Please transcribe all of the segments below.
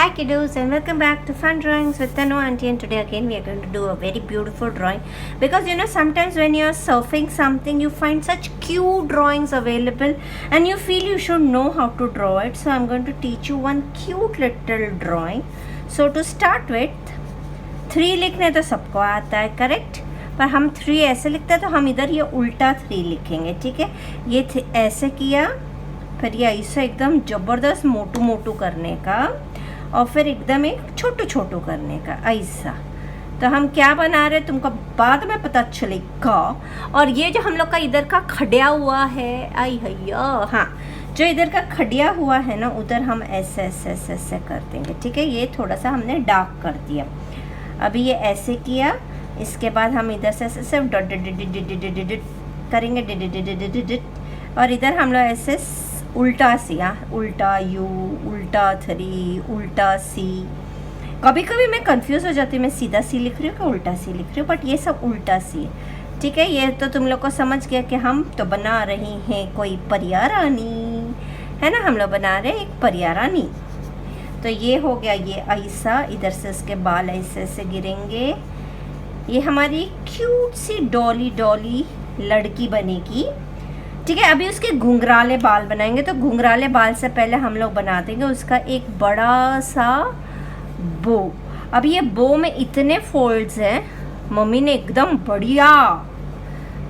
Hi kiddos and welcome back to Fun Drawings with Tanu Auntie, and today again we are going to do a very beautiful drawing because sometimes when you are surfing something you find such cute drawings available and you feel you should know how to draw it. So I'm going to teach you one cute little drawing. So to start with 3 लिखने तो सबको आता है correct, पर हम 3 ऐसे लिखते हैं तो हम इधर ये उल्टा 3 लिखेंगे. ठीक है, ये ऐसे किया, फिर ये ऐसा एकदम ज़बरदस्त मोटू मोटू करने का और फिर एकदम एक छोटू छोटू करने का ऐसा. तो हम क्या बना रहे तुमको बाद में पता चलेगा. और ये जो हम लोग का इधर का खड़िया हुआ है, आई हैया, हाँ जो इधर का खड़िया हुआ है ना उधर हम ऐसे ऐसे ऐसे ऐसे कर देंगे. ठीक है, ये थोड़ा सा हमने डार्क कर दिया. अभी ये ऐसे किया, इसके बाद हम इधर से ऐसे सिर्फ डॉट करेंगे और इधर हम लोग ऐसे उल्टा सी, उल्टा यू, उल्टा 3, उल्टा सी. कभी कभी मैं कंफ्यूज हो जाती हूँ, मैं सीधा सी लिख रही हूँ कि उल्टा सी लिख रही हूँ, बट ये सब उल्टा सी है. ठीक है, ये तो तुम लोग को समझ गया कि हम तो बना रही हैं कोई परिया रानी, है ना. हम लोग बना रहे हैं एक परिया रानी. तो ये हो गया, ये ऐसा, इधर से इसके बाल ऐसे ऐसे गिरेंगे. ये हमारी क्यूट सी डॉली डॉली लड़की बनेगी. ठीक है, अभी उसके घुंघराले बाल बनाएंगे. तो घुंघराले बाल से पहले हम लोग बना देंगे उसका एक बड़ा सा बो. अब ये बो में इतने फोल्ड्स हैं, मम्मी ने एकदम बढ़िया,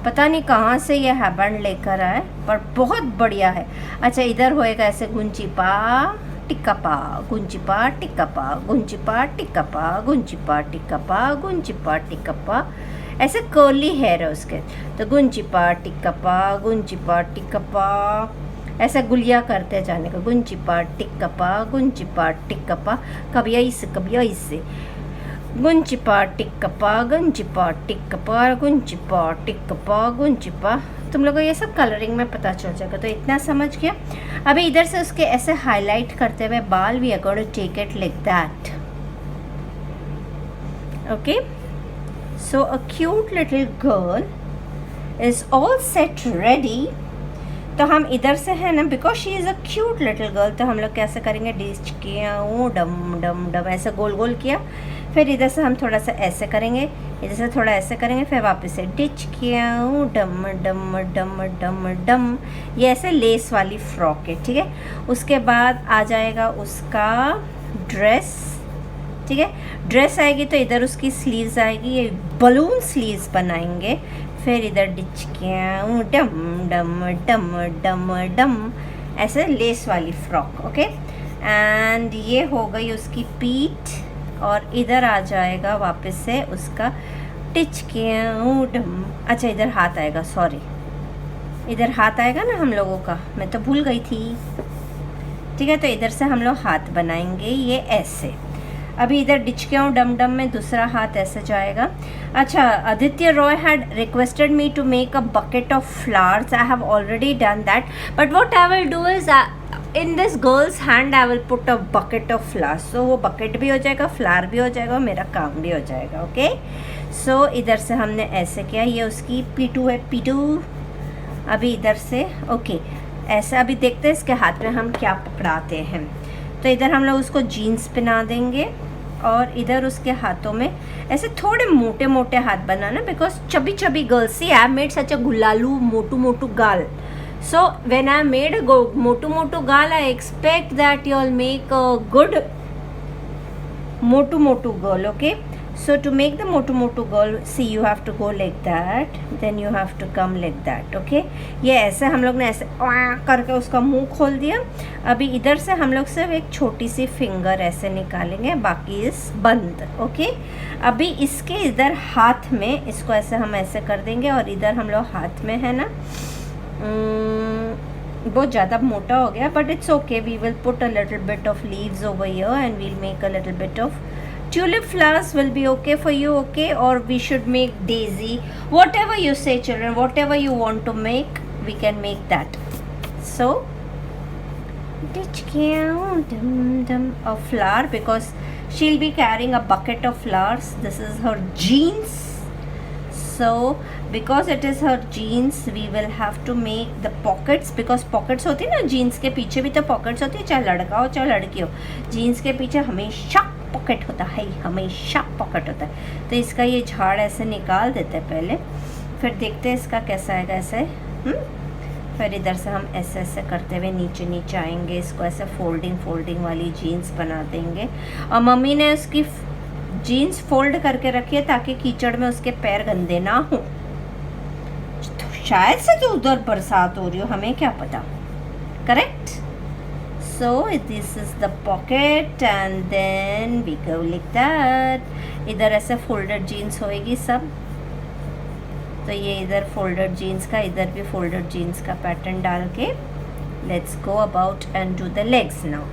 पता नहीं कहाँ से ये हैबन लेकर आए, पर बहुत बढ़िया है. अच्छा, इधर होएगा ऐसे गुंचिपा टिक्कापा, गुंचिपा टिक्कापा, गुंचिपा टिक्कापा, गुंचिपा टिक्कापा, गुंचिपा टिक्कापा. ऐसे कर्ली हेयर है उसके. तो गुंचिपा टिक्कापा, गुंचिपा टिक्कापा, ऐसा गुलिया करते जाने का. गुंचिपा टिक्कापा, गुंचिपा टिक्कापा, कभी ऐसे कभी ऐसे. गुंचिपा टिक्कापा, गुंचिपा टिक्कापा, गुंचिपा टिक्कापा, गुंचिपा. तुम लोगों को ये सब कलरिंग में पता चल जाएगा. तो इतना समझ गया. अभी इधर से उसके ऐसे हाईलाइट करते हुए बाल, we are going to take it like that. Okay, so a cute little girl is all set ready. तो हम इधर से है ना, because she is a cute little girl, तो हम लोग कैसे करेंगे, डिच किया डम डम डम, ऐसे गोल गोल किया. फिर इधर से हम थोड़ा सा ऐसे करेंगे, इधर से थोड़ा ऐसे करेंगे, फिर वापस से डिच किया डम डम डम डम डम. ये ऐसे लेस वाली फ्रॉक है. ठीक है, उसके बाद आ जाएगा उसका ड्रेस. ठीक है, ड्रेस आएगी तो इधर उसकी स्लीव्स आएगी, ये बलून स्लीव्स बनाएंगे. फिर इधर डिचकियाँ डम डम डम डम डम, ऐसे लेस वाली फ्रॉक. ओके, एंड ये हो गई उसकी पीठ. और इधर आ जाएगा वापस से उसका टिचकियाँ डम. अच्छा, इधर हाथ आएगा, सॉरी, इधर हाथ आएगा ना हम लोगों का, मैं तो भूल गई थी. ठीक है, तो इधर से हम लोग हाथ बनाएंगे ये ऐसे. अभी इधर डिचकियाँ डम डम में दूसरा हाथ ऐसे जाएगा. अच्छा, Aditya Roy had requested me to make a bucket of flowers. I have already done that, but what I will do is in this girls hand I will put a bucket of flowers. So वो bucket भी हो जाएगा, flower भी हो जाएगा और मेरा काम भी हो जाएगा. ओके, सो इधर से हमने ऐसे किया, ये उसकी पीटू है, पीटू. अभी इधर से ओके ऐसा. अभी देखते हैं इसके हाथ में हम क्या पकड़ाते हैं. तो इधर हम लोग उसको जीन्स पहना देंगे और इधर उसके हाथों में ऐसे थोड़े मोटे मोटे हाथ बनाना, because chubby chubby girls. See I made such a गुलालू मोटू मोटू गाल. So when I made a मोटू मोटू गाल, I expect that you all make a good मोटू मोटू girl. Okay, so to make the motu motu girl, see you have to go like that, then you have to come like that. okay, ये ऐसे हम लोग ने ऐसे करके उसका मुंह खोल दिया. अभी इधर से हम लोग सिर्फ एक छोटी सी फिंगर ऐसे निकालेंगे, बाकी इस बंद. ओके, अभी इसके इधर हाथ में इसको ऐसे हम ऐसे कर देंगे और इधर हम लोग हाथ में है ना, बहुत ज़्यादा मोटा हो गया, but it's okay. We will put a little bit of leaves over here and we'll make a little bit of tulip flowers will be okay for you. Okay, or we should make daisy, whatever you say children, whatever you want to make, we can make that. So dum dum a flower, because she'll be carrying a bucket of flowers. This is her jeans, So because it is her jeans, we will have to make the pockets, because pockets होती है ना jeans के पीछे भी तो pockets होती है, चाहे लड़का हो चाहे लड़की हो, जीन्स के पीछे हमेशा पॉकेट होता है, हमेशा पॉकेट होता है। तो इसका ये झाड़ ऐसे निकाल देते हैं पहले, फिर देखते हैं इसका कैसा आएगा ऐसे। फिर इधर से हम ऐसे ऐसे करते हुए नीचे नीचे आएंगे, इसको ऐसे फोल्डिंग वाली जीन्स बना देंगे। और मम्मी ने उसकी जीन्स फोल्ड करके रखी है ताकि कीचड़ में उसके पैर गंदे ना हो। तो शायद से तो उधर बरसात हो रही हो, हमें क्या पता। Correct. So this is the pocket and then we go like that। इधर ऐसे फोल्डेड जीन्स होएगी सब, तो ये इधर फोल्डेड जीन्स का, इधर भी फोल्डेड जीन्स का पैटर्न डाल के let's go about and do the legs now.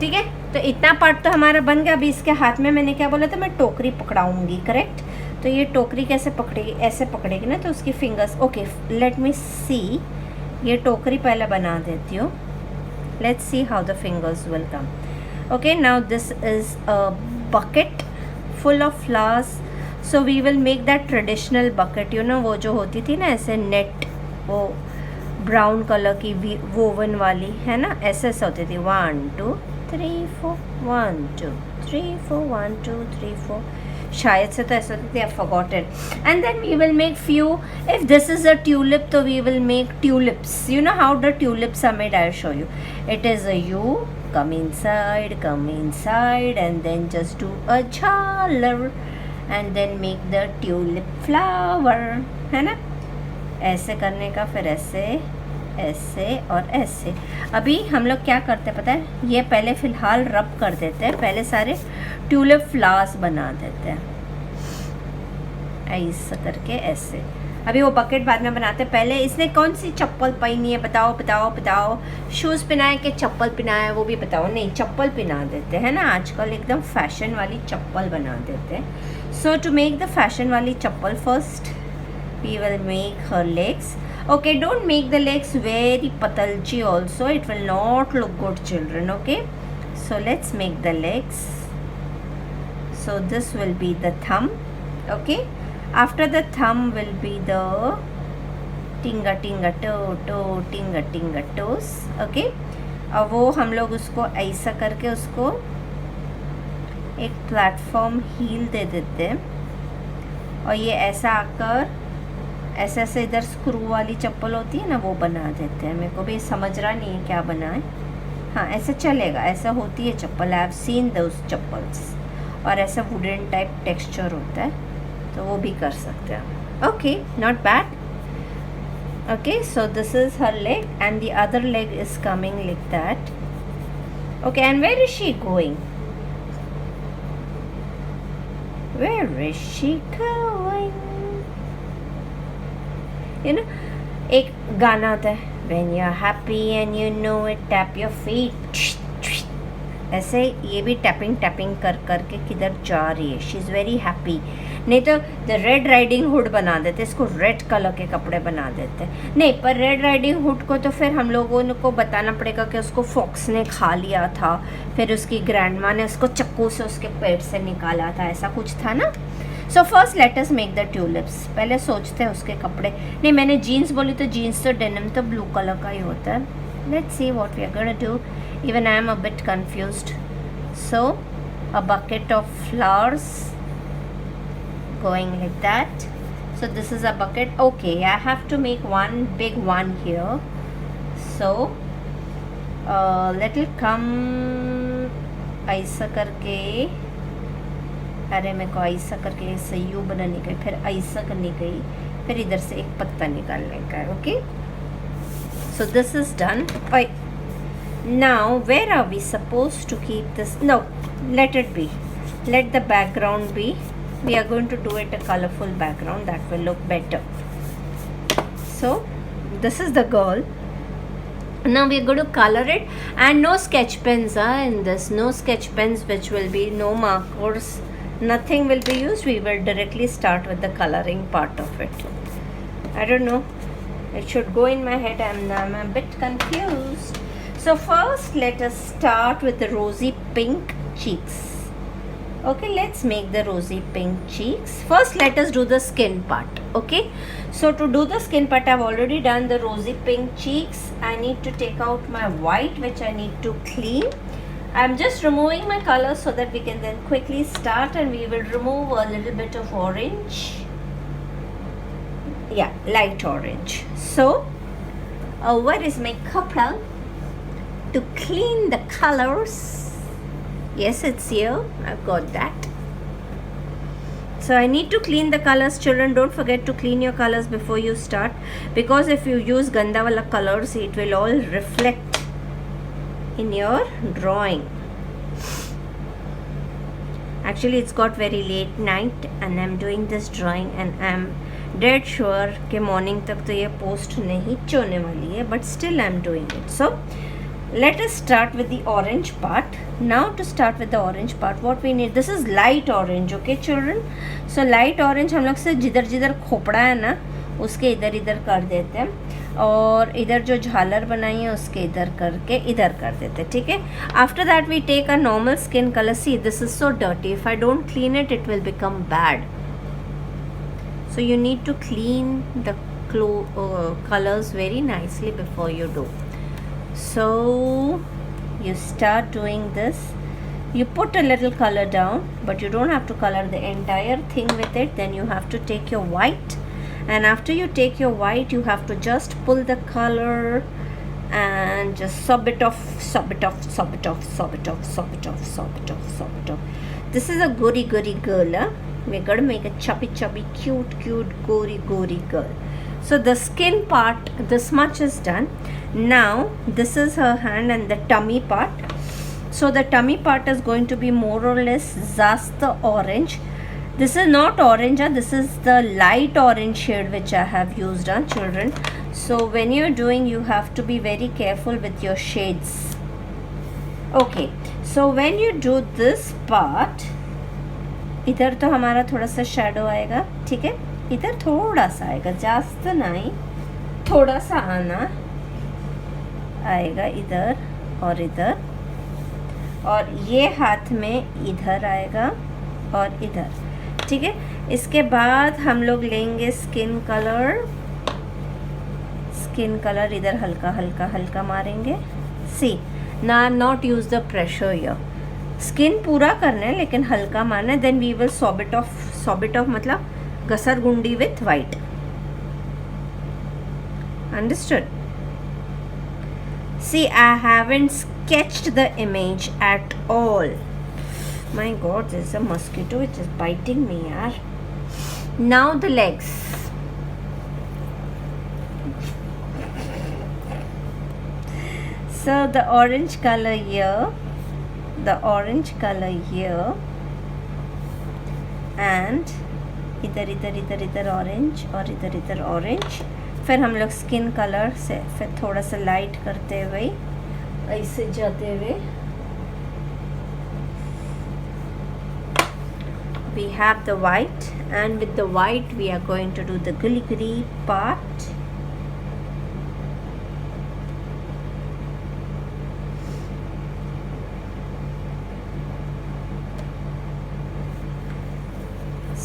ठीक है, तो इतना पार्ट तो हमारा बन गया। अभी इसके हाथ में मैंने क्या बोला था, मैं टोकरी पकड़ाऊंगी। करेक्ट। तो ये टोकरी कैसे पकड़ेगी, ऐसे पकड़ेगी ना, तो उसकी फिंगर्स। ओके, लेट मी सी, ये टोकरी पहले बना देती हूँ। Let's see how the fingers will come. Okay, now this is a bucket full of flowers. So we will make that traditional bucket, you know, वो जो होती थी ना ऐसे नेट, वो ब्राउन कलर की वोवन वाली है ना, ऐसे ऐसे होती थी। 1 2 3 4 1 2 3 4 1 2 3 4, शायद से तो ऐसा होती थी, I forgot it. And then we will make few, if this is a tulip तो we will make tulips. You know how the tulips are made, I'll show you. It is a U, come inside, and then just do a jhalar and then make the tulip flower, है ना। ऐसे करने का, फिर ऐसे ऐसे और ऐसे। अभी हम लोग क्या करते हैं पता है, ये पहले फ़िलहाल रब कर देते हैं, पहले सारे ट्यूलिप फ्लावर्स बना देते हैं ऐसा करके ऐसे। अभी वो बकेट बाद में बनाते हैं। पहले इसने कौन सी चप्पल पहनी है, बताओ बताओ बताओ। शूज़ पहनाए कि चप्पल पहनाए, वो भी बताओ। नहीं, चप्पल पहना देते हैं ना, आजकल एकदम फैशन वाली चप्पल बना देते हैं। So to make the fashion वाली चप्पल, first we will make her legs. Okay, don't make the legs very patalchi also, it will not look good children. Okay, so let's make the legs. So this will be the thumb. Okay, after the thumb will be the tinga tinga toe tinga tinga toes. Okay, अब वो हम लोग उसको ऐसा करके उसको एक platform heal दे देते हैं, और ये ऐसा आकर ऐसे ऐसे इधर स्क्रू वाली चप्पल होती है ना, वो बना देते हैं। मेरे को भी समझ रहा नहीं है क्या बनाए। हाँ, ऐसे चलेगा, ऐसा होती है चप्पल। आई हैव सीन दोस चप्पल्स। और ऐसा वुडन टाइप टेक्सचर होता है, तो वो भी कर सकते हैं। Okay, not bad. Okay, so this is her leg and the other leg is coming like that. Okay, and where is she going, where is she going. You know, एक गाना आता है, When you're happy and you know it, tap your feet. ऐसे ये भी tapping tapping कर करके किधर जा रही है। She is very happy. नहीं तो द रेड राइडिंग हुड बना देते, इसको रेड कलर के कपड़े बना देते। नहीं, पर रेड राइडिंग हुड को तो फिर हम लोगों को बताना पड़ेगा कि उसको फॉक्स ने खा लिया था, फिर उसकी ग्रैंडमा ने उसको चक्कू से उसके पेट से निकाला था, ऐसा कुछ था ना। So first let us make the tulips. पहले सोचते हैं उसके कपड़े। नहीं, मैंने जीन्स बोली तो जीन्स तो डेनिम तो ब्लू कलर का ही होता है। Let's see what we are gonna do. Even I am a bit confused. So a bucket of flowers going like that. So this is a bucket. Okay, I have to make one big one here. So let it come ऐसा करके। अरे मेरे को ऐसा करके ऐसे you बनानी गई, फिर ऐसा करनी गई, फिर इधर से एक पत्ता निकालने का है। Okay, so this is done. Now where are we suppose to keep this? No, let it be, let the background be. We are going to do it a colourful background that will look better. So this is the girl. Now we are going to color it, and no sketch pens in this, no sketch pens, which will be no markers, nothing will be used. We will directly start with the coloring part of it. I don't know, it should go in my head. I'm a bit confused. So first let us start with the rosy pink cheeks. Okay, let's make the rosy pink cheeks. First let us do the skin part. Okay, so to do the skin part, I've already done the rosy pink cheeks. I need to take out my white, which I need to clean. I'm just removing my colors so that we can then quickly start, and we will remove a little bit of orange. Yeah, light orange. So where is my kapra to clean the colors? Yes, it's here. I've got that. So I need to clean the colors. Children, don't forget to clean your colors before you start, because if you use ganda wala colors, it will all reflect in your drawing. Actually, it's got very late night and I'm doing this drawing and I'm dead sure कि morning तक तो ये post नहीं होने वाली है, but still I'm doing it. So let us start with the orange part. Now to start with the orange part, what we need, this is light orange. Okay children, so light orange हम लोग से जिधर जिधर खोपड़ा है ना उसके इधर इधर कर देते हैं, और इधर जो झालर बनाई है उसके इधर करके इधर कर देते हैं. ठीक है. After that we take a normal skin colour. See this is so dirty. If I don't clean it, it will become bad. So you need to clean the colors very nicely before you do. So you start doing this. You put a little color down, but you don't have to color the entire thing with it. Then you have to take your white, and after you take your white, you have to just pull the color and just sob it off, sob it off, sob it off, sob it off, sob it off, sob it off, sob it off. This is a goody goody girl. We're gonna make a chubby chubby cute cute gory gory girl. So the skin part, this much is done. Now this is her hand and the tummy part. So the tummy part is going to be more or less just the orange. This is not orange, this is the light orange shade which I have used on children. So when you're doing, you have to be very careful with your shades. Okay, so when you do this part, इधर तो हमारा थोड़ा सा shadow आएगा. ठीक है, इधर थोड़ा सा आएगा, जास्त नहीं, थोड़ा सा आना आएगा इधर और इधर, और ये हाथ में इधर आएगा और इधर. ठीक है. इसके बाद हम लोग लेंगे स्किन कलर. स्किन कलर इधर हल्का हल्का हल्का मारेंगे. सी ना, not use the pressure here. Skin पूरा करना है लेकिन हल्का मारना है. Then we will swab it off. Swab it off मतलब घसर गुंडी with white. Understood. See, I haven't sketched the image at all. My God, there's a mosquito which is biting me, yaar. Now the legs. So the orange color here, the orange color here, and इधर इधर इधर इधर orange और इधर इधर orange. फिर हम लोग स्किन कलर से फिर थोड़ा सा लाइट करते हुए ऐसे जाते हुए we have the white, and with the white we are going to do the gully gully part.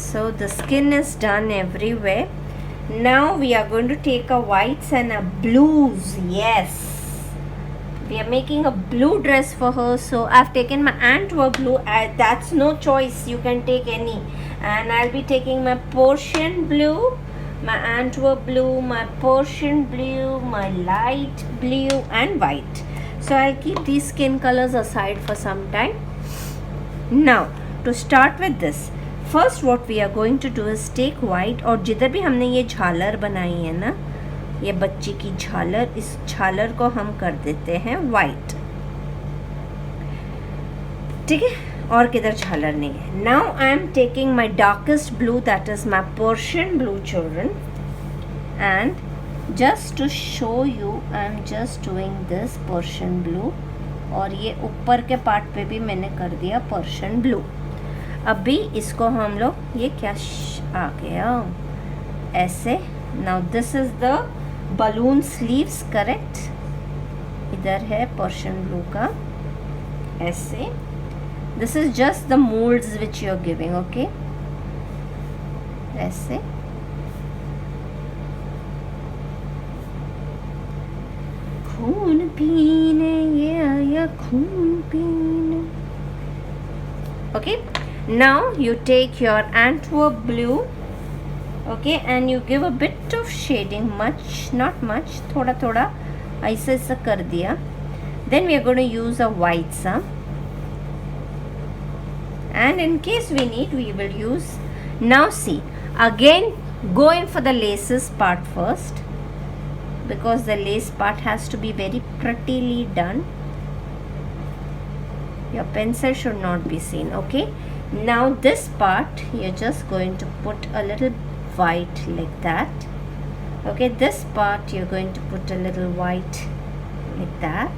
So the skin is done everywhere. Now we are going to take a whites and a blues. Yes, we are making a blue dress for her. So I've taken my Antwerp blue. That's no choice, you can take any. And I'll be taking my Persian blue, my Antwerp blue, my Persian blue, my light blue and white. So I'll keep these skin colors aside for some time. Now to start with this, first what we are going to do is take white, और जिधर भी हमने ये झालर बनाई है ना, ये बच्ची की झालर, इस झालर को हम कर देते हैं वाइट. ठीक है, और किधर झालर नहीं है. Now I am taking my darkest blue, that is my Persian blue children, and just to show you I am just doing this Persian blue, और ये ऊपर के पार्ट पे भी मैंने कर दिया पर्शियन ब्लू. अभी इसको हम लोग, ये क्या आ गया ऐसे. Now this is the balloon sleeves, correct. इधर है पर्शियन ब्लू का ऐसे. This is just the molds which you are giving. Okay, ऐसे खून पीने ये आया खून पीने. Okay, now you take your Antwerp blue, okay, and you give a bit of shading, not much, thoda thoda ऐसा कर दिया. Then we are going to use a white some, and in case we need, we will use. Now see, again go in for the laces part first, because the lace part has to be very prettily done. Your pencil should not be seen. Okay, now this part you're just going to put a little white like that. Okay, this part you're going to put a little white like that.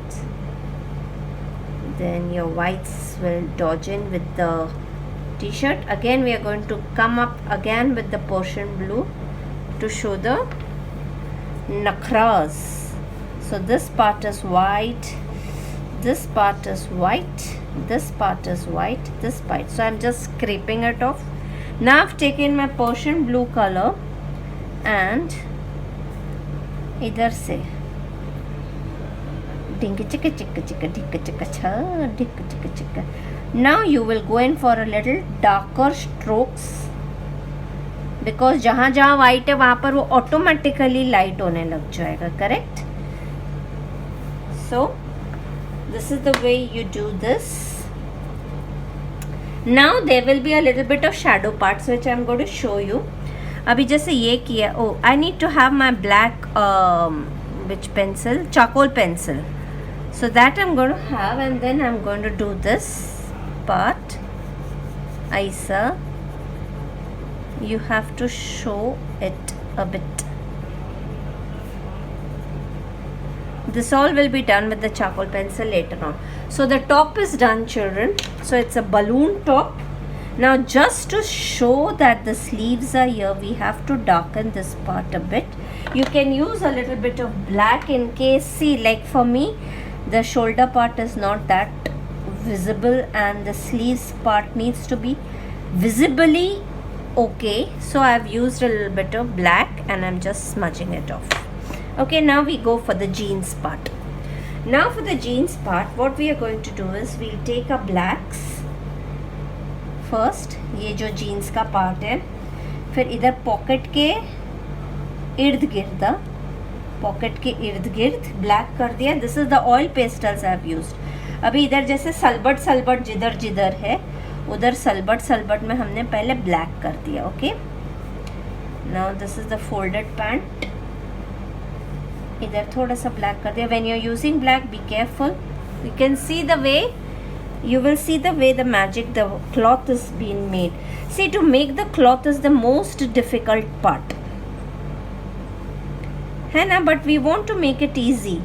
Then your whites will dodge in with the t-shirt. Again we are going to come up again with the Persian blue to show the nakhras. So this part is white, this part is white, this part is white, this part. So I'm just scraping it off. Now I've taken my Persian blue color and idhar se dinka chicka chicka chicka dikka chicka cha dikka chicka chicka. Now you will go in for a little darker strokes, because जहाँ जहाँ white है वहाँ पर वो automatically light होने लग जाएगा. Correct? So this is the way you do this. Now there will be a little bit of shadow parts which I am going to show you. अभी जैसे ये किया, oh I need to have my black which pencil, charcoal pencil. So that I'm going to have, and then I'm going to do this part. Aisa, you have to show it a bit. This all will be done with the charcoal pencil later on. So the top is done, children. So it's a balloon top. Now just to show that the sleeves are here, we have to darken this part a bit. You can use a little bit of black in case, see, like for me, the shoulder part is not that visible and the sleeves part needs to be visibly okay. So I've used a little bit of black and I'm just smudging it off. Okay, now we go for the jeans part. Now for the jeans part, what we are going to do is we'll take a blacks first. ये जो jeans का part है, फिर इधर pocket के इर्द गिर्द, pocket के इर्द गिर्द black कर दिया. This is the oil pastels I have used. अभी इधर जैसे सलबट सलबट जिधर जिधर है उधर सलबट सलबट में हमने पहले black कर दिया. Okay, now this is the folded pant. इधर थोड़ा सा black कर दिया. When you are using black, be careful. You can see the way, you will see the way the magic, the cloth is being made. See, to make the cloth is the most difficult part, है ना, but we want to make it easy.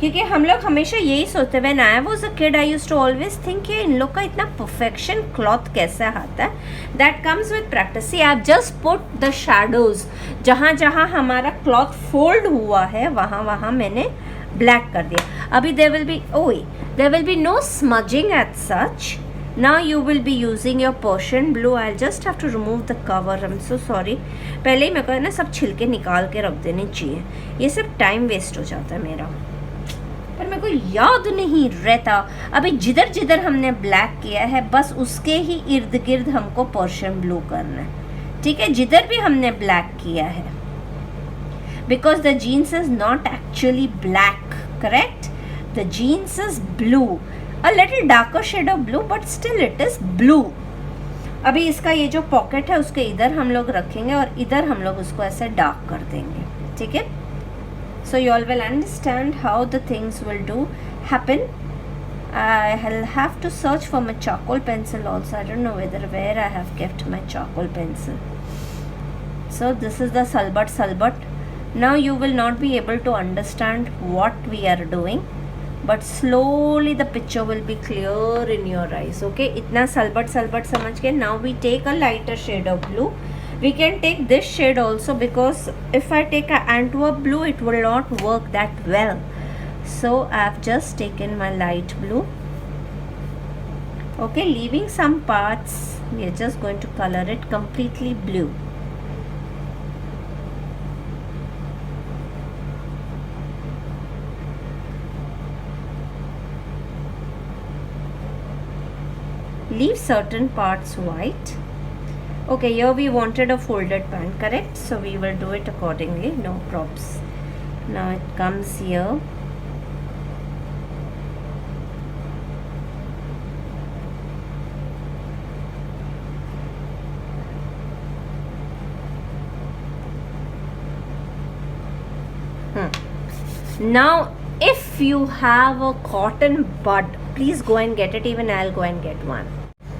क्योंकि हम लोग हमेशा यही सोचते हैं. When I was a kid, I used to always think कि इन लोग का इतना perfection cloth कैसे आता है. That comes with practice. See, I've just put the shadows. जहाँ जहाँ हमारा cloth fold हुआ है वहाँ वहाँ मैंने black कर दिया. अभी there will be no smudging as such. Now you will be using your Persian blue. I'll just have to remove the cover. I'm so sorry. पहले ही मेरे को ना सब छिलके निकाल के रख देने चाहिए. ये सब टाइम वेस्ट हो जाता है मेरा, पर मेरे को याद नहीं रहता. अभी जिधर जिधर हमने ब्लैक किया है बस उसके ही इर्द गिर्द हमको पर्शियन ब्लू करना है. ठीक है, जिधर भी हमने ब्लैक किया है, because the jeans is not actually black. Correct, the jeans is blue, a little darker shade of blue, but still it is blue. अभी इसका ये जो पॉकेट है उसके इधर हम लोग रखेंगे और इधर हम लोग उसको ऐसे डार्क कर देंगे. ठीक है, so you all will understand how the things will happen. I'll have to search for my charcoal pencil also. I don't know where I have kept my charcoal pencil. So this is the salbat. Now you will not be able to understand what we are doing, but slowly the picture will be clear in your eyes. Okay, itna salbat samajh ke. Now we take a lighter shade of blue. We can take this shade also, because if I take a Antwerp blue it will not work that well. So I have just taken my light blue. Okay, leaving some parts, we are just going to color it completely blue. Leave certain parts white. Okay, here we wanted a folded pant, correct? So we will do it accordingly, no props. Now it comes here. Now if you have a cotton bud, please go and get it. Even I'll go and get one.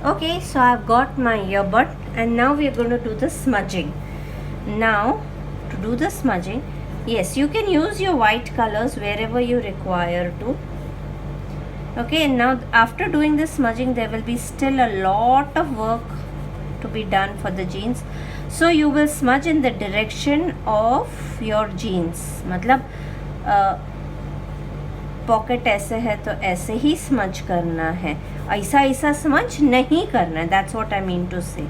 Okay, so I've got my earbud, and now we are going to do the smudging. Now to do the smudging, yes, you can use your white colors wherever you require to. Okay, and now after doing this smudging, there will be still a lot of work to be done for the jeans. So you will smudge in the direction of your jeans. मतलब pocket ऐसे है तो ऐसे ही smudge करना है, ऐसा ऐसा smudge नहीं करना है. That's what I mean to say.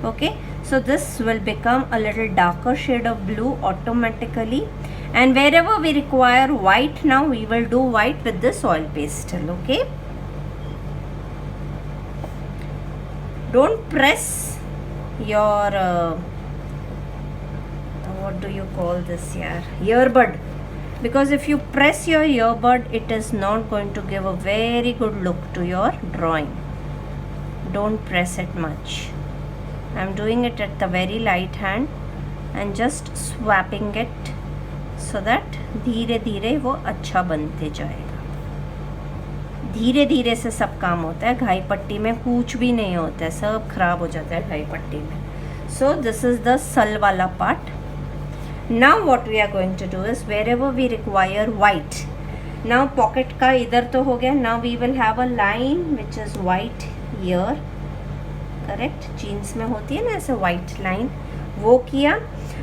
Okay, so this will become a little darker shade of blue automatically, and wherever we require white, now we will do white with this oil pastel. Okay, don't press your what do you call this here, earbud, because if you press your earbud, it is not going to give a very good look to your drawing. Don't press it much. I am doing it at the very light hand and just swapping it so that धीरे धीरे वो अच्छा बनते जाएगा. धीरे धीरे से सब काम होता है. घाई पट्टी में कुछ भी नहीं होता है, सब खराब हो जाता है घाई पट्टी में. So this is the सल वाला part. Now what we are going to do is wherever we require white. Now pocket का इधर तो हो गया. Now we will have a line which is white here. Correct, jeans में होती है ना ऐसे वाइट लाइन, वो किया.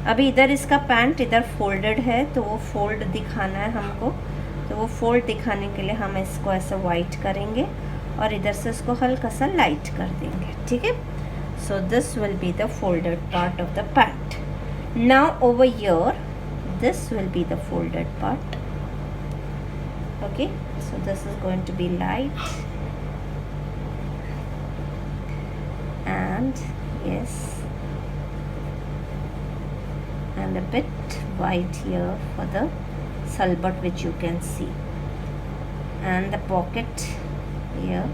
अभी इधर इसका पैंट इधर फोल्डेड है तो वो फोल्ड दिखाना है हमको, तो वो फोल्ड दिखाने के लिए हम इसको ऐसे वाइट करेंगे और इधर से इसको हल्का सा लाइट कर देंगे. ठीक है, so this will be the folded part of the pant. Now over here this will be the folded part. Okay, so this is going to be light. And yes, and a bit white here for the salbat which you can see, and the pocket here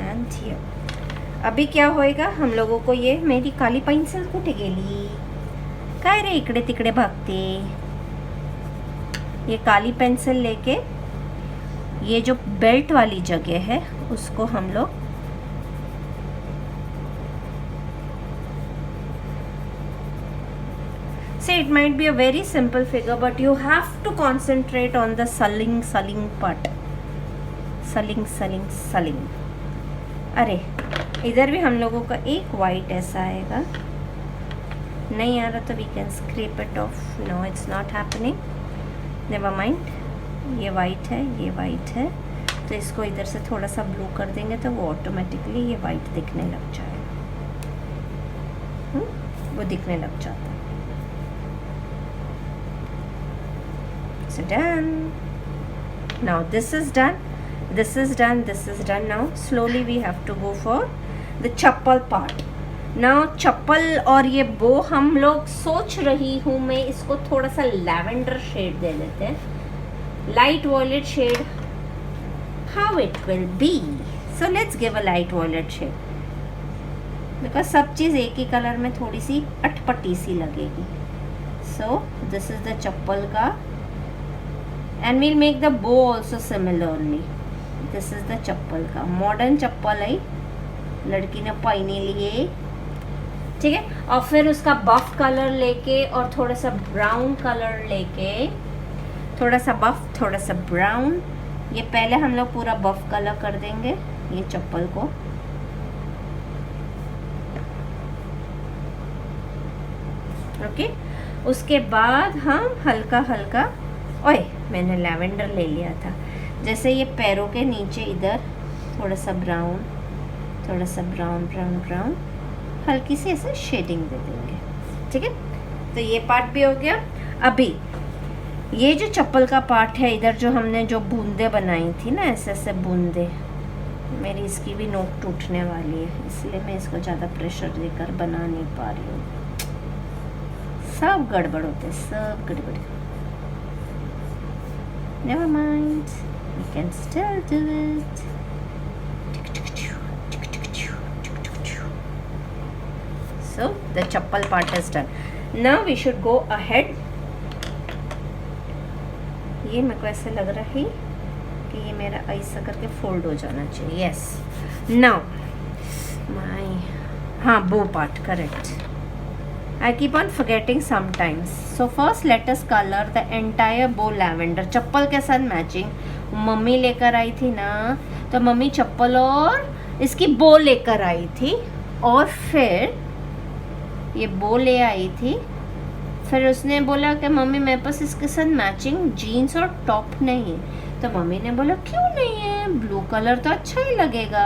and here. अभी क्या होएगा, हम लोगों को ये मेरी काली pencil कुठे गेली, काय रे इकडे तिकडे भागते. ये काली पेंसिल लेके ये जो बेल्ट वाली जगह है उसको हम लोग say it might be a very simple figure but you have to concentrate on the sulling part. sulling. अरे इधर भी हम लोगों का एक वाइट ऐसा आएगा. नहीं आ रहा तो we can scrape it off. No, it's not happening. Never mind. ये वाइट है, ये वाइट है, तो इसको इधर से थोड़ा सा ब्लू कर देंगे तो वो ऑटोमेटिकली ये वाइट दिखने लग जाएगा. वो दिखने लग जाता है. So done. Now this is done. This is done. This is done. Now slowly we have to go for the chappal part. Now चप्पल और ये बो हम लोग सोच रही हूँ मैं इसको थोड़ा सा लैवेंडर शेड दे देते हैं. Light violet shade, how it will be. So let's give a light violet shade because सब चीज़ एक ही कलर में थोड़ी सी अटपटी सी लगेगी. So this is the चप्पल का, and we'll make the bow also similarly. This is the चप्पल का modern चप्पल है, लड़की ने पहने लिए. ठीक है, और फिर उसका बफ कलर लेके और थोड़ा सा ब्राउन कलर लेके, थोड़ा सा बफ थोड़ा सा ब्राउन. ये पहले हम लोग पूरा बफ कलर कर देंगे ये चप्पल को. ओके, उसके बाद हम हल्का हल्का, ओए मैंने लैवेंडर ले लिया था. जैसे ये पैरों के नीचे इधर थोड़ा सा ब्राउन, थोड़ा सा ब्राउन ब्राउन ब्राउन, हल्की सी ऐसे शेडिंग दे देंगे। ठीक है, तो ये पार्ट भी हो गया। अभी ये जो चप्पल का पार्ट है, इधर जो हमने जो बूंदे बनाई थी ना, ऐसे ऐसे बूंदे, मेरी इसकी भी नोक टूटने वाली है, इसलिए मैं इसको ज़्यादा प्रेशर देकर बना नहीं पा रही हूँ। सब गड़बड़ होते, सब गड़बड़। Never mind, we can still do it. So the chappal part is done. Now we should go ahead. ये मेरे को ऐसे लग रहा है कि ये मेरा ऐसा करके फोल्ड हो जाना चाहिए। यस, नाउ माय, हाँ, बो part, correct. I keep on forgetting sometimes. So first let us color the entire bow lavender. चप्पल के साथ मैचिंग मम्मी लेकर आई थी ना, तो मम्मी चप्पल और इसकी बो लेकर आई थी, और फिर ये बो ले आई थी। फिर उसने बोला कि मम्मी मेरे पास इसके साथ मैचिंग जीन्स और टॉप नहीं है। तो मम्मी ने बोला क्यों नहीं है, ब्लू कलर तो अच्छा ही लगेगा,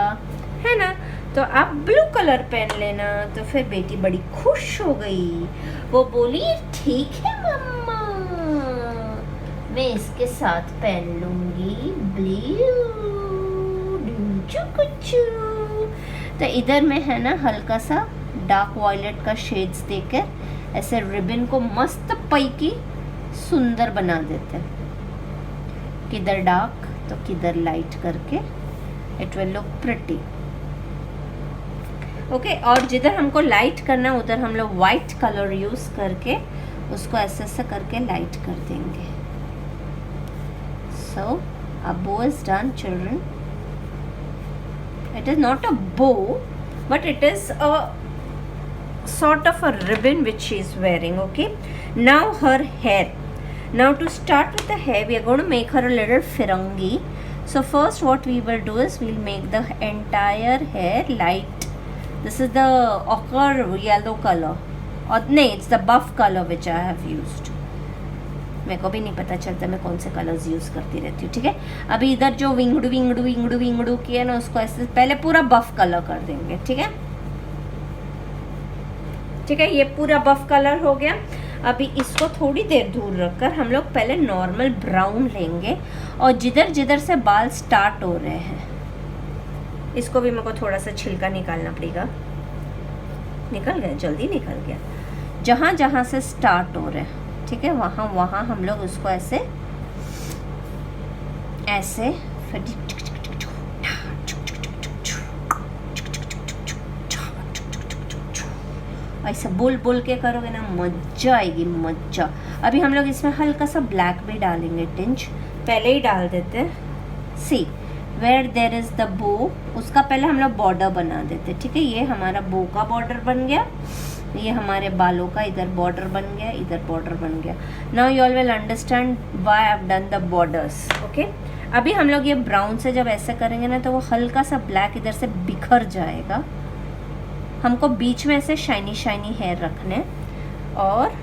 है ना, तो आप ब्लू कलर पहन लेना। तो फिर बेटी बड़ी खुश हो गई, वो बोली ठीक है मम्मा, मैं इसके साथ पहन लूँगी ब्लू। तो इधर में है ना हल्का सा डार्क वॉयलेट का शेड्स देकर ऐसे रिबन को मस्त पैकी सुंदर बना देते हैं, किधर डार्क तो किधर लाइट करके, it will look pretty. Okay, और जिधर हमको लाइट करना उधर हम लोग वाइट कलर यूज करके उसको ऐसे ऐसे करके लाइट कर देंगे। सो अ बो is done children. It is not a बो, but it is a sort of a ribbon which she is wearing. Okay, now her hair. Now to start with the hair, we are going to make her a little firangi. So first what we will do is we'll make the entire hair light. This is the ochre yellow color, or no, it's the buff color which I have used. मेरे को भी नहीं पता चलता मैं कौन से colours use करती रहती हूँ। ठीक है, अभी इधर जो विंगड़ू विंगड़ू विंगड़ू विंगड़ू किया ना, उसको ऐसे पहले पूरा बफ कलर कर देंगे। ठीक है, ठीक है, ये पूरा बफ कलर हो गया। अभी इसको थोड़ी देर दूर रखकर हम लोग पहले नॉर्मल ब्राउन लेंगे, और जिधर जिधर से बाल स्टार्ट हो रहे हैं इसको भी मेरे को थोड़ा सा छिलका निकालना पड़ेगा। निकल गया, जल्दी निकल गया। जहाँ जहाँ से स्टार्ट हो रहे हैं, ठीक है, वहाँ वहाँ हम लोग उसको ऐसे ऐसे फिर ऐसा बोल बोल के करोगे ना, मज़ा आएगी, मज़ा। अभी हम लोग इसमें हल्का सा ब्लैक भी डालेंगे, टिंच पहले ही डाल देते हैं। सी वेयर देर इज़ द बो, उसका पहले हम लोग बॉर्डर बना देते। ठीक है, ये हमारा बो का बॉर्डर बन गया, ये हमारे बालों का इधर बॉर्डर बन गया, इधर बॉर्डर बन गया। Now you all will understand why I have done the borders. Okay, अभी हम लोग ये ब्राउन से जब ऐसे करेंगे ना, तो वो हल्का सा ब्लैक इधर से बिखर जाएगा। हमको बीच में ऐसे शाइनी शाइनी हेयर रखने, और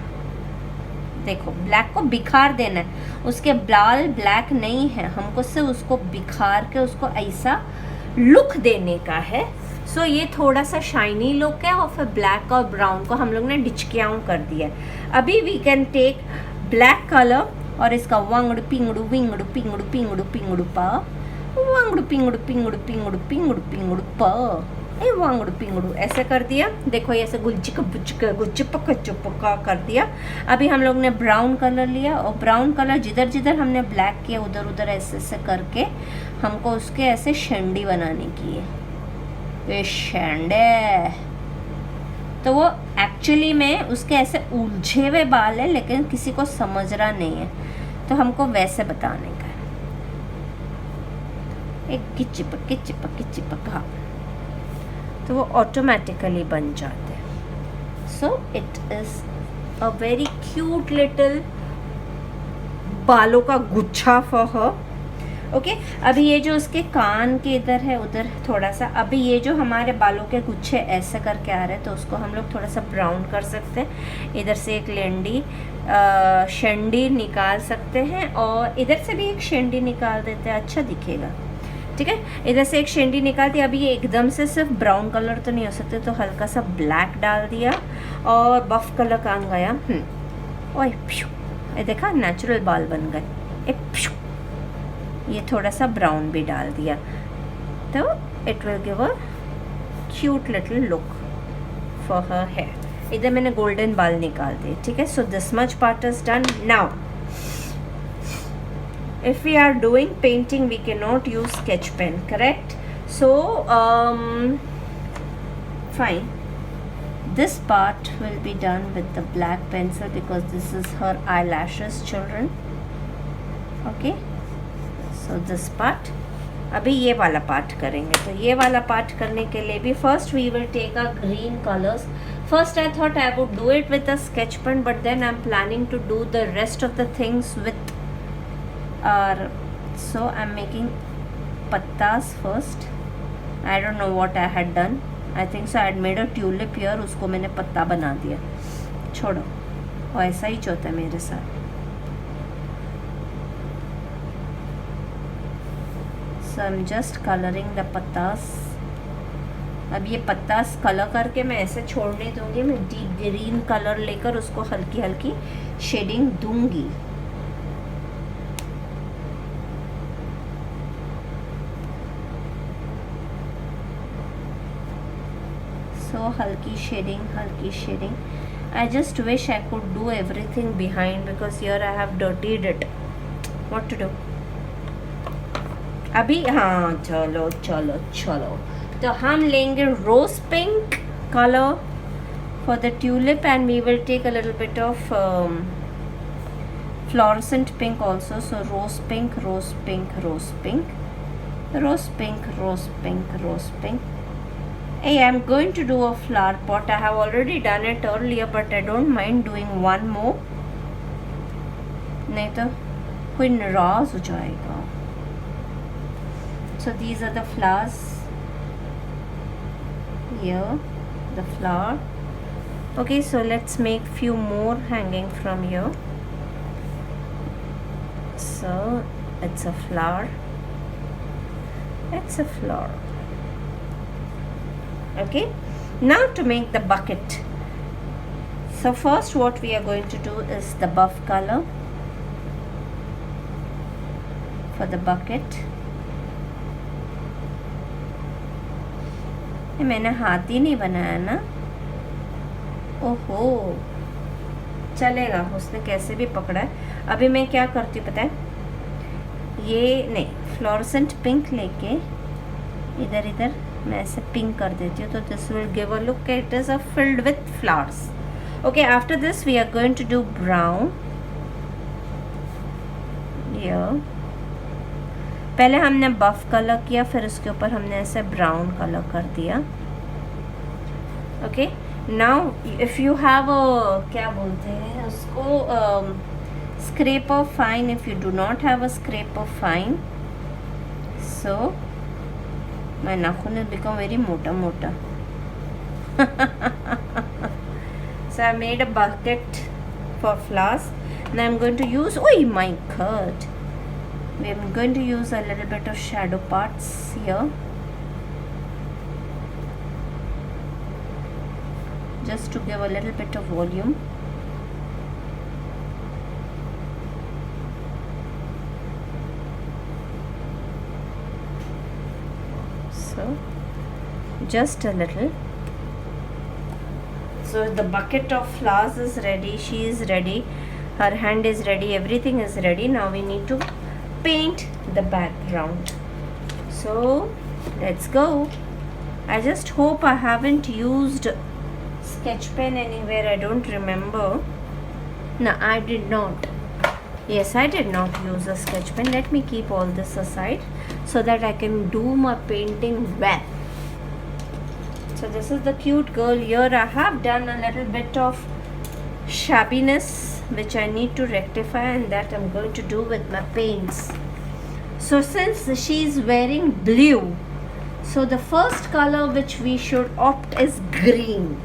देखो ब्लैक को बिखार देना है, उसके बाल ब्लैक नहीं है, हमको से उसको बिखार के उसको ऐसा लुक देने का है। सो ये थोड़ा सा शाइनी लुक है, और फिर ब्लैक और ब्राउन को हम लोग ने डिचकियाँ कर दिया। अभी we can take black colour और इसका वांगड़ू पिंगड़ू विंगड़ू पिंगड़ू पिंगड़ू पिंगड़ू पा, वांगड़ू पिंगड़ू पिंगड़ू पिंगड़ू पिंगड़ू पिंगड़ू पा, वांगड़ू पिंगड़ू ऐसे कर दिया। देखो ये ऐसे गुलचिक चुपका कर दिया। अभी हम लोग ने ब्राउन कलर लिया, और ब्राउन कलर जिधर जिधर हमने ब्लैक किया उधर उधर ऐसे ऐसे करके हमको उसके ऐसे शेंडी बनाने की है। ये शेंडे तो वो एक्चुअली में उसके ऐसे उलझे हुए बाल है, लेकिन किसी को समझ रहा नहीं है, तो हमको वैसे बताने का है। एक चिपक हाँ, तो वो ऑटोमेटिकली बन जाते हैं। So it is a very cute little बालों का गुच्छा फॉर हर। ओके अभी ये जो उसके कान के इधर है उधर थोड़ा सा, अभी ये जो हमारे बालों के गुच्छे ऐसे करके आ रहे हैं तो उसको हम लोग थोड़ा सा ब्राउन कर सकते हैं। इधर से एक लेंडी शेंडी निकाल सकते हैं और इधर से भी एक शेंडी निकाल देते हैं, अच्छा दिखेगा। ठीक है, इधर से एक शेंडी निकाल दिया। अभी ये एकदम से सिर्फ ब्राउन कलर तो नहीं हो सकते, तो हल्का सा ब्लैक डाल दिया और बफ कलर काम गया। ओए ये देखा नेचुरल बाल बन गए। ये थोड़ा सा ब्राउन भी डाल दिया तो it will give a cute little look for her hair. इधर मैंने गोल्डन बाल निकाल दिए। ठीक है, so this much part is done. Now if we are doing painting we cannot use sketch pen, correct? So fine, this part will be done with the black pencil because this is her eyelashes, children. Okay, so this part, अभी ये वाला part करेंगे। तो ये वाला part करने के लिए भी first we will take a green colours. First I thought I would do it with a sketch pen, but then I'm planning to do the rest of the things with so I'm making pattas first. I don't know what I had done. I think so I had made a tulip here, उसको मैंने पत्ता बना दिया। छोड़ो, और ऐसा ही होता है मेरे साथ। So I'm just coloring the pattas. अब ये पत्तास कलर करके मैं ऐसे छोड़ नहीं दूँगी, मैं डीप ग्रीन कलर लेकर उसको हल्की हल्की शेडिंग दूँगी। So halki shading. I just wish I could do everything behind because here I have dirtied it. What to do? अभी हाँ चलो तो हम लेंगे rose pink color for the tulip and we will take a little bit of fluorescent pink also. So rose pink. Hey, I'm going to do a flower pot. I have already done it earlier, but I don't mind doing one more. नहीं तो कोई नाराज हो जाएगा. So these are the flowers. Here, the flower. Okay, so let's make few more hanging from here. So it's a flower. Okay, now to make the bucket. So first what we are going to do is the buff color for the bucket. ये मैंने हाथ ही नहीं बनाया ना, ओहो चलेगा, उसने कैसे भी पकड़ा है। अभी मैं क्या करती हूँ पता है, ये नहीं फ्लोरेसेंट पिंक लेके इधर मैं ऐसे पिंक कर देती हूँ, तो this will give a look, it is a field with flowers. Okay, after this we are going to do brown. पहले हमने बफ कलर किया, फिर उसके ऊपर हमने ऐसे ब्राउन कलर कर दिया. Okay, now if you have क्या बोलते हैं उसको, scraper fine. If you do not have a scraper fine, so my nakhun will become very mota. So I made a bucket for flowers. Now I'm going to use, oh my god, I'm going to use a little bit of shadow parts here, just to give a little bit of volume. So just a little. So the bucket of flowers is ready, she is ready, her hand is ready, everything is ready. Now we need to paint the background. So let's go. I just hope I haven't used sketch pen anywhere. I don't remember. No, I did not. Yes, I did not use a sketch pen. Let me keep all this aside so that I can do my painting well. So this is the cute girl here. I have done a little bit of shabbiness which I need to rectify, and that I'm going to do with my paints. So since she is wearing blue, so the first color which we should opt is green.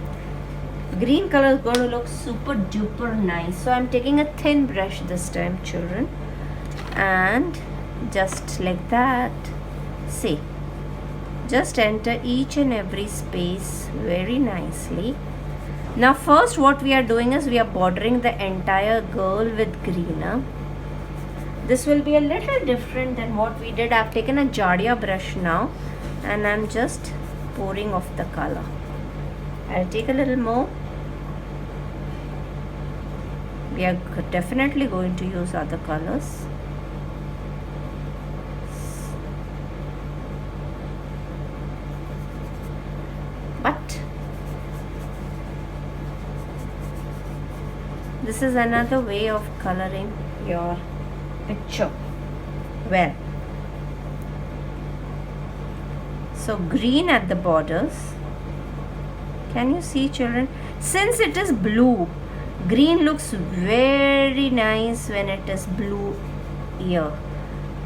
Green color is going to look super duper nice. So I'm taking a thin brush this time, children, and just like that, see, just enter each and every space very nicely. Now first what we are doing is we are bordering the entire girl with green. This will be a little different than what we did. I've taken a Jadia brush now and I'm just pouring off the color. I'll take a little more. We are definitely going to use other colors. But this is another way of coloring your picture well. So green at the borders. Can you see, children? Since it is blue, green looks very nice when it is blue here.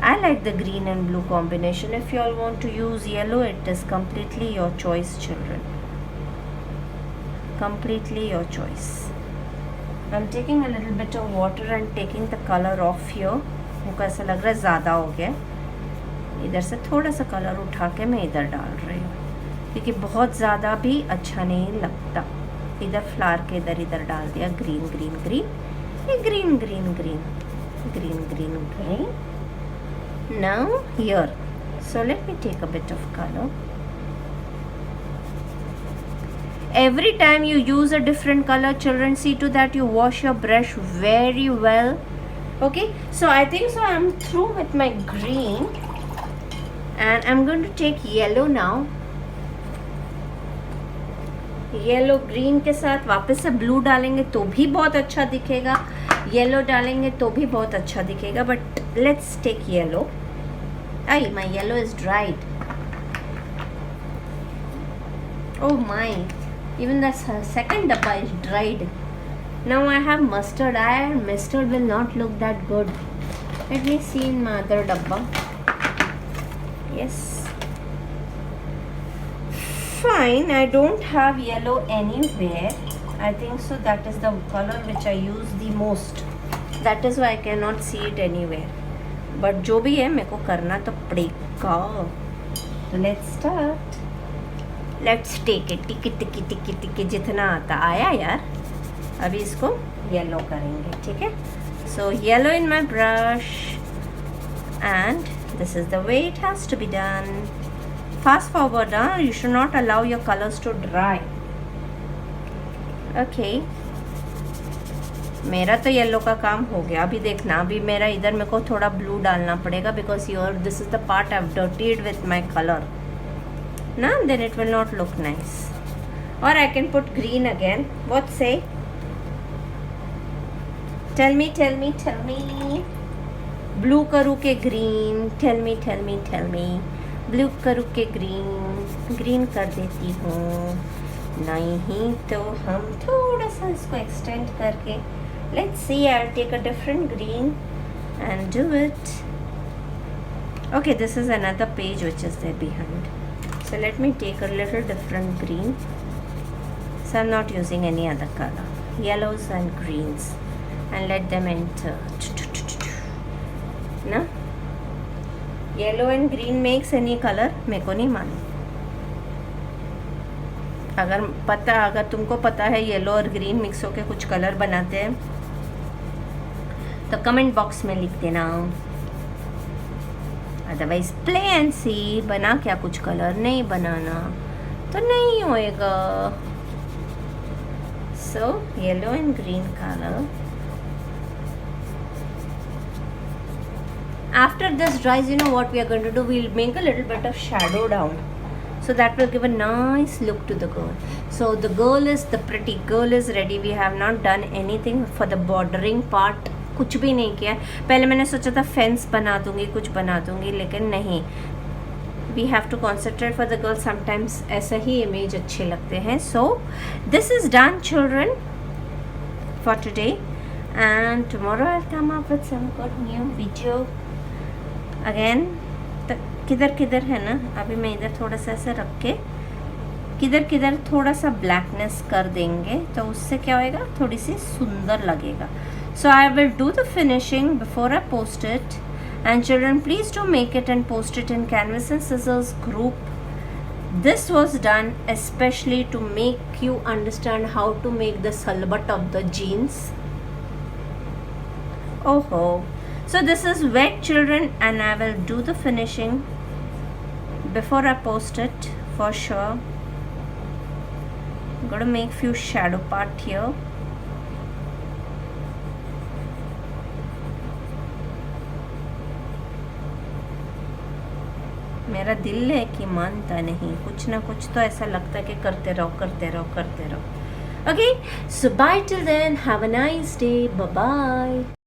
I like the green and blue combination. If you all want to use yellow, it is completely your choice, children. Completely your choice. I'm taking a little bit of water and taking the color off here. मुझको ऐसा लग रहा है ज़्यादा हो गया. इधर से थोड़ा सा कलर उठा के मैं इधर डाल रही हूँ क्योंकि बहुत ज़्यादा भी अच्छा नहीं लगता. इधर फ्लावर के इधर डाल दिया ग्रीन ग्रीन ग्रीन. ये green green green green green green. Now here, so let me take a bit of color. Every time you use a different color, children, see to that you wash your brush very well. Okay, so I think so I'm through with my green and I'm going to take yellow now. Yellow green के साथ वापस से blue डालेंगे तो भी बहुत अच्छा दिखेगा, येलो डालेंगे तो भी बहुत अच्छा दिखेगा. But let's take yellow. I my yellow is dried. Oh my, even the second dabba is dried. Now I have mustard. Mustard will not look that good. Let me see in my other dabba. Yes. Fine, I don't have yellow anywhere. I think so that is the color which I use the most. That is why I cannot see it anywhere. But जो भी है मेरे को करना तो पड़ेगा. Let's start. Let's take it. टिकी टिकी टिकी टिकी जितना आता आया यार. अभी इसको येलो करेंगे, ठीक है. So yellow in my brush and this is the way it has to be done. Fast forward, you should not allow your colors to dry. Okay. मेरा तो येलो का काम हो गया. अभी देखना, अभी मेरा इधर मेरे को थोड़ा ब्लू डालना पड़ेगा because here this is the part I've dirtied with my color. Now then it will not look nice. Or I can put green again. What say? Tell me, tell me, tell me. Blue करूँ के green? Tell me, tell me, tell me. Blue करूँ के green कर देती हूँ. नहीं तो हम थोड़ा सा इसको एक्सटेंड करके let's see. I will take a different green and do it. Okay, this is another page which is there behind. So let me take a little different green. So I am not using any other colour. Yellows and greens and let them enter. ना yellow and green makes any colour. मेरे को नहीं मालूम. अगर तुमको पता है yellow और ग्रीन मिक्स होके कुछ कलर बनाते हैं तो कमेंट बॉक्स में लिख देना. अदरवाइज प्ले एंड सी. बना क्या कुछ कलर? नहीं बनाना तो नहीं होएगा. So yellow and green colour. After this dries, you know what we are going to do? We'll make a little bit of shadow down. So that will give a nice look to the girl. So the pretty girl is ready. We have not done anything for the bordering part. कुछ भी नहीं किया. पहले मैंने सोचा था fence बना दूंगी, कुछ बना दूंगी, लेकिन नहीं. We have to concentrate for the girl. Sometimes ऐसा ही इमेज अच्छे लगते हैं. So this is done, children, for today. And tomorrow I'll come up with some good new video. Again किधर किधर है ना, अभी मैं इधर थोड़ा सा ऐसे रख के किधर किधर थोड़ा सा ब्लैकनेस कर देंगे, तो उससे क्या होएगा, थोड़ी सी सुंदर लगेगा. So I will do the finishing before I post it. And children, please do make it and post it in Canvas and Scissors group. This was done especially to make you understand how to make the salbat of the jeans. Oh. So this is wet, children, and I will do the finishing before I post it for sure. I'm going to make few shadow part here. मेरा दिल है कि मानता नहीं, कुछ ना कुछ तो ऐसा लगता है कि करते रहो करते रहो करते रहो. Okay, so bye till then, have a nice day, bye bye.